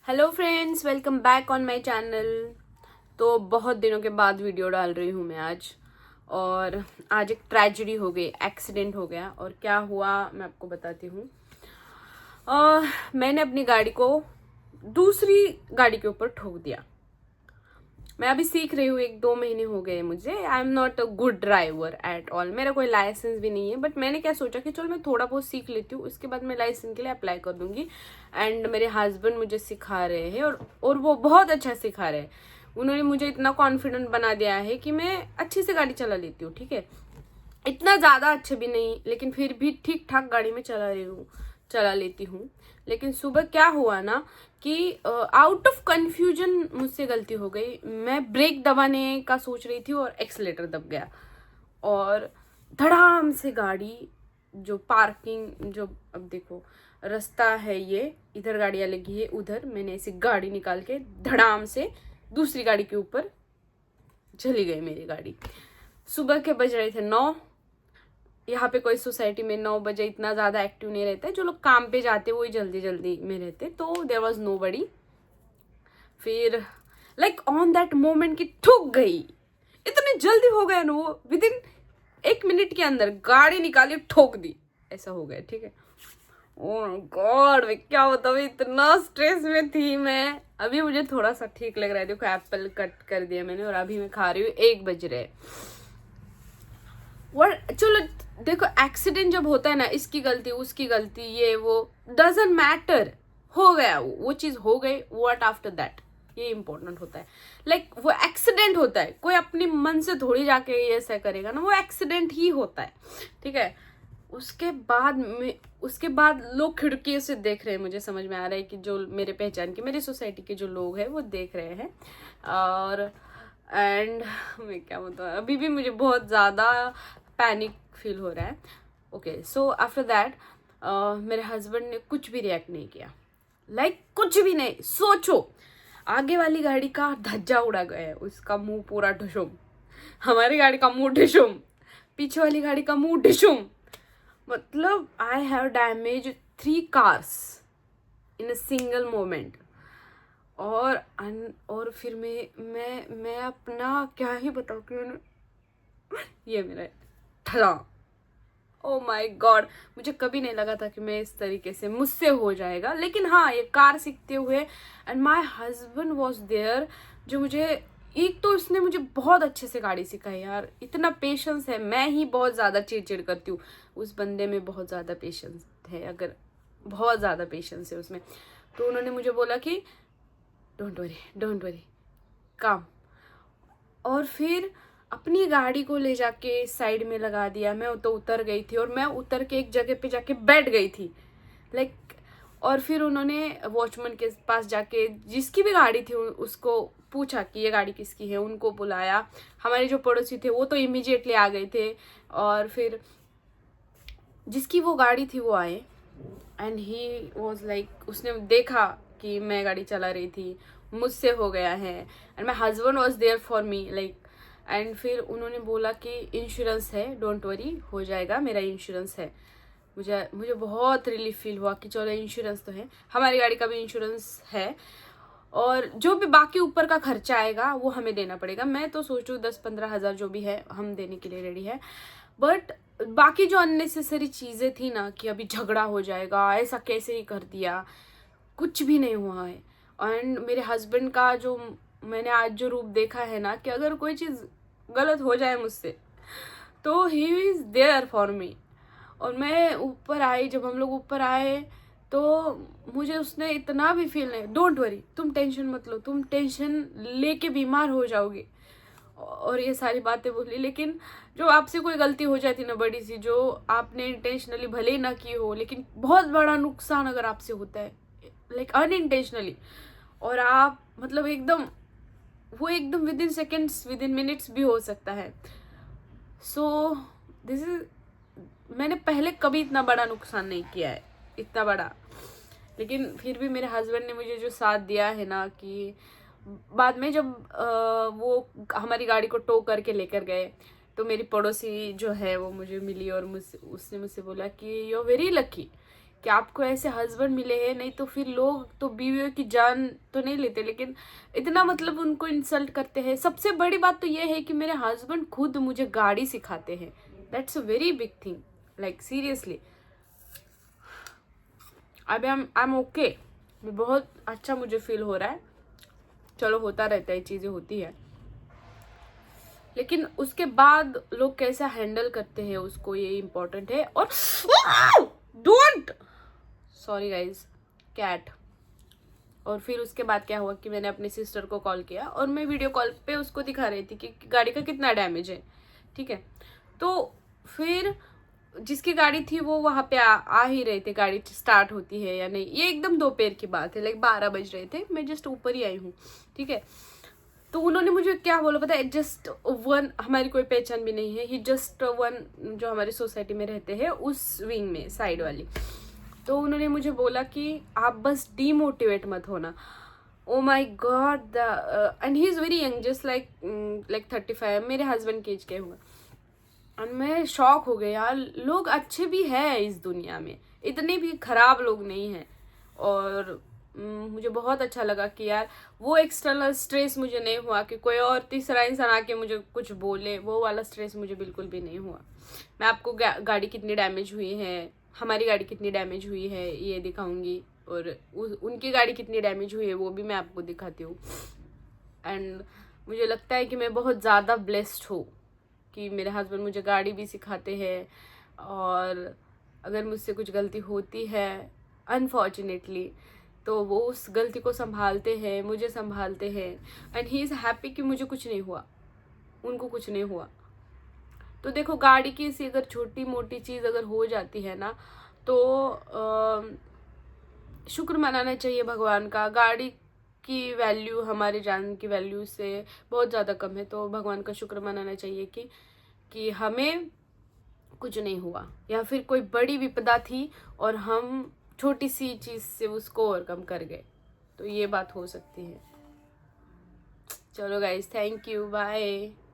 Hello friends, welcome back on my channel. तो बहुत दिनों के बाद वीडियो डाल रही हूँ मैं आज। और आज एक ट्रेजेडी हो गई, एक्सीडेंट हो गया। और क्या हुआ मैं आपको बताती हूँ। मैंने अपनी गाड़ी को दूसरी गाड़ी के ऊपर ठोक दिया। मैं अभी सीख रही हूँ, 1-2 महीने हो गए मुझे। I am not a good driver at all, मेरा कोई लाइसेंस भी नहीं है। बट मैंने क्या सोचा कि चलो मैं थोड़ा बहुत सीख लेती हूँ, उसके बाद मैं लाइसेंस के लिए अप्लाई कर दूंगी। एंड मेरे हस्बैंड मुझे सिखा रहे हैं और वो बहुत अच्छा सिखा रहे हैं। उन्होंने मुझे इतना कॉन्फिडेंट बना दिया है कि मैं अच्छे से गाड़ी चला लेती हूँ। ठीक है, इतना ज़्यादा अच्छे भी नहीं, लेकिन फिर भी ठीक ठाक गाड़ी में चला लेती हूँ। लेकिन सुबह क्या हुआ ना कि आउट ऑफ कंफ्यूजन मुझसे गलती हो गई। मैं ब्रेक दबाने का सोच रही थी और एक्सीलेटर दब गया। और धड़ाम से गाड़ी, जो पार्किंग, जो अब देखो रास्ता है, ये इधर गाड़ियाँ लगी है, उधर मैंने ऐसी गाड़ी निकाल के धड़ाम से दूसरी गाड़ी के ऊपर चली गई मेरी गाड़ी। सुबह के बज रहे थे 9। यहाँ पे कोई सोसाइटी में 9 बजे इतना ज़्यादा एक्टिव नहीं रहता है। जो लोग काम पे जाते वही जल्दी जल्दी में रहते, तो देयर वॉज नो बडी। फिर लाइक ऑन दैट मोमेंट की ठुक गई। इतनी जल्दी हो गया ना, वो विद इन 1 मिनट के अंदर गाड़ी निकाली ठोक दी, ऐसा हो गया। ठीक है, ओह गॉड, मैं क्या बताऊँ, इतना स्ट्रेस में थी मैं। अभी मुझे थोड़ा सा ठीक लग रहा है। देखो एप्पल कट कर दिया मैंने और अभी मैं खा रही हूँ, 1 बज रहे। चलो देखो, एक्सीडेंट जब होता है ना, इसकी गलती उसकी गलती, ये वो डजंट मैटर, हो गया वो चीज हो गई। व्हाट आफ्टर दैट, ये इंपॉर्टेंट होता है। लाइक वो एक्सीडेंट होता है, कोई अपनी मन से थोड़ी जाके ये ऐसा करेगा ना, वो एक्सीडेंट ही होता है। ठीक है, उसके बाद लोग खिड़की से देख रहे हैं। मुझे समझ में आ रहा है कि जो मेरे पहचान के, मेरी सोसाइटी के जो लोग हैं वो देख रहे हैं। और एंड मैं क्या बताऊँ, अभी भी मुझे बहुत ज़्यादा पैनिक फील हो रहा है। ओके, सो आफ्टर दैट मेरे हस्बैंड ने कुछ भी रिएक्ट नहीं किया। लाइक कुछ भी नहीं। सोचो, आगे वाली गाड़ी का धज्जा उड़ा गया है, उसका मुंह पूरा ढुशुम, हमारी गाड़ी का मुंह ढिशुम, पीछे वाली गाड़ी का मुंह ढिशुम। मतलब I have damage 3 cars in a single moment. और फिर मैं अपना क्या ही बताऊँ कि ये मेरा ठला। ओ माय गॉड, मुझे कभी नहीं लगा था कि मैं इस तरीके से मुझसे हो जाएगा। लेकिन हाँ, ये कार सीखते हुए and my husband was there, जो मुझे, एक तो उसने मुझे बहुत अच्छे से गाड़ी सिखाई यार। इतना पेशेंस है, मैं ही बहुत ज़्यादा चिड़चिड़ करती हूँ, उस बंदे में बहुत ज़्यादा पेशेंस है, अगर बहुत ज़्यादा पेशेंस है उसमें। तो उन्होंने मुझे बोला कि डोंट वरी काम। और फिर अपनी गाड़ी को ले जाके साइड में लगा दिया। मैं तो उतर गई थी और मैं उतर के एक जगह पे जाके बैठ गई थी, लाइक। और फिर उन्होंने वॉचमैन के पास जाके, जिसकी भी गाड़ी थी, उसको पूछा कि ये गाड़ी किसकी है। उनको बुलाया, हमारे जो पड़ोसी थे वो तो इमीडिएटली आ गए थे। और फिर जिसकी वो गाड़ी थी वो आए एंड ही वॉज लाइक, उसने देखा कि मैं गाड़ी चला रही थी, मुझसे हो गया है। And my husband was there for me, like. And फिर उन्होंने बोला कि इंश्योरेंस है, डोंट वरी, हो जाएगा, मेरा इंश्योरेंस है। मुझे बहुत रिलीफ फील हुआ कि चलो इंश्योरेंस तो है, हमारी गाड़ी का भी इंश्योरेंस है। और जो भी बाकी ऊपर का खर्चा आएगा वो हमें देना पड़ेगा। मैं तो सोचूं 10-15 हज़ार जो भी है हम देने के लिए रेडी है। बट बाकी जो अननेसेसरी चीज़ें थी ना, कि अभी झगड़ा हो जाएगा, ऐसा कैसे ही कर दिया, कुछ भी नहीं हुआ है। एंड मेरे हस्बैंड का जो मैंने आज जो रूप देखा है ना, कि अगर कोई चीज़ गलत हो जाए मुझसे तो he is there for me. और मैं ऊपर आई, जब हम लोग ऊपर आए तो मुझे उसने इतना भी फील नहीं, डोंट वरी, तुम टेंशन मत लो, तुम टेंशन लेके बीमार हो जाओगे, और ये सारी बातें बोली। लेकिन जो आपसे कोई गलती हो जाती ना बड़ी सी, जो आपने इंटेंशनली भले ही ना की हो, लेकिन बहुत बड़ा नुकसान अगर आपसे होता है, लाइक अनइंटेंशनली, और आप मतलब एकदम with in seconds, with in minutes भी हो सकता है। सो दिस इज, मैंने पहले कभी इतना बड़ा नुकसान नहीं किया है, इतना बड़ा। लेकिन फिर भी मेरे हस्बैंड ने मुझे जो साथ दिया है ना, कि बाद में जब वो हमारी गाड़ी को टो करके लेकर गए, तो मेरी पड़ोसी जो है वो मुझे मिली और उसने मुझसे बोला कि यू आर वेरी लकी कि आपको ऐसे हस्बैंड मिले हैं। नहीं तो फिर लोग तो बीवियों की जान तो नहीं लेते, लेकिन इतना मतलब उनको इंसल्ट करते हैं। सबसे बड़ी बात तो ये है कि मेरे हस्बैंड खुद मुझे गाड़ी सिखाते हैं। That's a very big thing, like seriously. अभी आई एम ओके, बहुत अच्छा मुझे फील हो रहा है। चलो होता रहता है, चीज़ें होती है, लेकिन उसके बाद लोग कैसा हैंडल करते हैं उसको, ये इम्पोर्टेंट है। और डोंट, सॉरी गाइज, कैट। और फिर उसके बाद क्या हुआ कि मैंने अपनी सिस्टर को कॉल किया और मैं वीडियो कॉल पे उसको दिखा रही थी कि गाड़ी का कितना डैमेज है, ठीक है। तो फिर जिसकी गाड़ी थी वो वहाँ पे आ ही रहे थे, गाड़ी स्टार्ट होती है या नहीं, ये एकदम दोपहर की बात है, लाइक 12 बज रहे थे, मैं जस्ट ऊपर ही आई हूँ, ठीक है। तो उन्होंने मुझे क्या बोला पता है, जस्ट वन, हमारी कोई पहचान भी नहीं है, ही जस्ट वन जो हमारी सोसाइटी में रहते हैं उस विंग में, साइड वाली। तो उन्होंने मुझे बोला कि आप बस डीमोटिवेट मत होना। Oh my God, and he is very young, just like 35, मेरे हस्बैंड के एज के होंगे। और मैं शॉक हो गई यार, लोग अच्छे भी हैं इस दुनिया में, इतने भी खराब लोग नहीं हैं। और मुझे बहुत अच्छा लगा कि यार वो एक्सटर्नल स्ट्रेस मुझे नहीं हुआ कि कोई और तीसरा इंसान आके मुझे कुछ बोले, वो वाला स्ट्रेस मुझे बिल्कुल भी नहीं हुआ। मैं आपको गाड़ी कितनी डैमेज हुई है, हमारी गाड़ी कितनी डैमेज हुई है ये दिखाऊंगी, और उनकी गाड़ी कितनी डैमेज हुई है वो भी मैं आपको दिखाती हूँ। एंड मुझे लगता है कि मैं बहुत ज़्यादा ब्लेस्ड हूँ कि मेरे हस्बैंड मुझे गाड़ी भी सिखाते हैं, और अगर मुझसे कुछ गलती होती है अनफॉर्चुनेटली तो वो उस गलती को संभालते हैं, मुझे संभालते हैं। एंड ही इज़ हैप्पी कि मुझे कुछ नहीं हुआ, उनको कुछ नहीं हुआ। तो देखो, गाड़ी की ऐसी अगर छोटी मोटी चीज़ अगर हो जाती है ना, तो शुक्र मनाना चाहिए भगवान का। गाड़ी की वैल्यू हमारे जान की वैल्यू से बहुत ज़्यादा कम है, तो भगवान का शुक्र मनाना चाहिए कि हमें कुछ नहीं हुआ, या फिर कोई बड़ी विपदा थी और हम छोटी सी चीज़ से उसको ओवरकम कर गए, तो ये बात हो सकती है। चलो गाइज, थैंक यू, बाय।